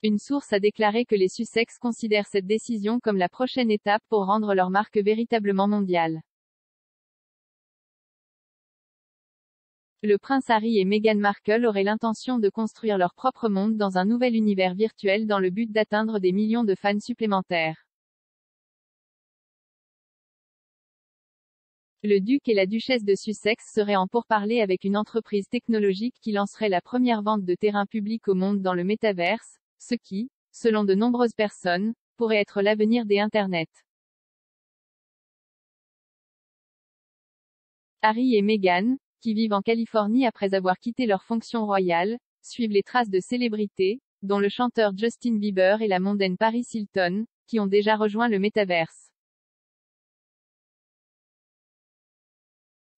Une source a déclaré que les Sussex considèrent cette décision comme la prochaine étape pour rendre leur marque véritablement mondiale. Le prince Harry et Meghan Markle auraient l'intention de construire leur propre monde dans un nouvel univers virtuel dans le but d'atteindre des millions de fans supplémentaires. Le duc et la duchesse de Sussex seraient en pourparlers avec une entreprise technologique qui lancerait la première vente de terrains publics au monde dans le métaverse, ce qui, selon de nombreuses personnes, pourrait être l'avenir des Internet. Harry et Meghan, qui vivent en Californie après avoir quitté leur fonction royale, suivent les traces de célébrités, dont le chanteur Justin Bieber et la mondaine Paris Hilton, qui ont déjà rejoint le métaverse.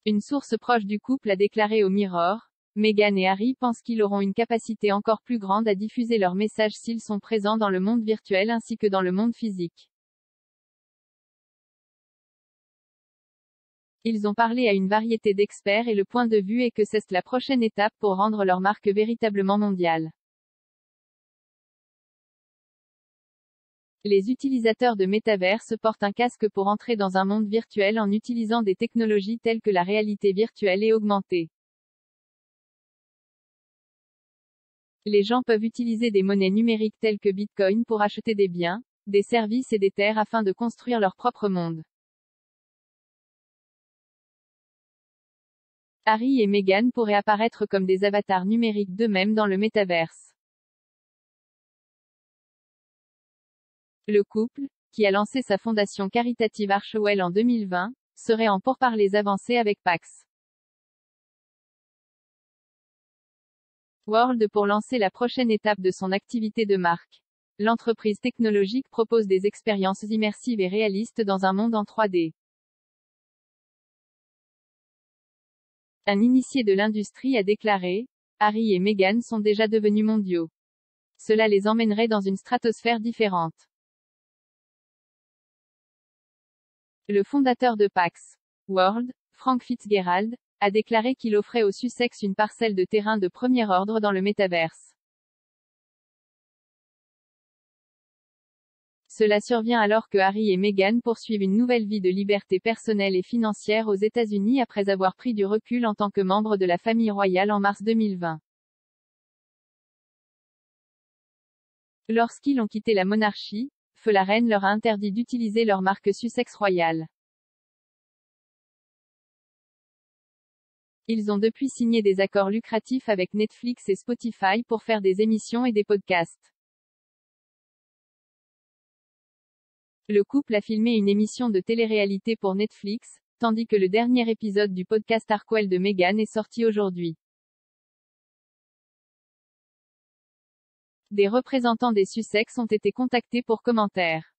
Une source proche du couple a déclaré au Mirror, Meghan et Harry pensent qu'ils auront une capacité encore plus grande à diffuser leurs messages s'ils sont présents dans le monde virtuel ainsi que dans le monde physique. Ils ont parlé à une variété d'experts et le point de vue est que c'est la prochaine étape pour rendre leur marque véritablement mondiale. Les utilisateurs de Metaverse portent un casque pour entrer dans un monde virtuel en utilisant des technologies telles que la réalité virtuelle et augmentée. Les gens peuvent utiliser des monnaies numériques telles que Bitcoin pour acheter des biens, des services et des terres afin de construire leur propre monde. Harry et Meghan pourraient apparaître comme des avatars numériques d'eux-mêmes dans le métaverse. Le couple, qui a lancé sa fondation caritative Archewell en 2020, serait en pourparlers avancés avec Pax World pour lancer la prochaine étape de son activité de marque. L'entreprise technologique propose des expériences immersives et réalistes dans un monde en 3D. Un initié de l'industrie a déclaré, Harry et Meghan sont déjà devenus mondiaux. Cela les emmènerait dans une stratosphère différente. Le fondateur de Pax World, Frank Fitzgerald, a déclaré qu'il offrait aux Sussex une parcelle de terrain de premier ordre dans le métaverse. Cela survient alors que Harry et Meghan poursuivent une nouvelle vie de liberté personnelle et financière aux États-Unis après avoir pris du recul en tant que membre de la famille royale en mars 2020. Lorsqu'ils ont quitté la monarchie, feu la reine leur a interdit d'utiliser leur marque Sussex royale. Ils ont depuis signé des accords lucratifs avec Netflix et Spotify pour faire des émissions et des podcasts. Le couple a filmé une émission de télé-réalité pour Netflix, tandis que le dernier épisode du podcast Archewell de Meghan est sorti aujourd'hui. Des représentants des Sussex ont été contactés pour commentaires.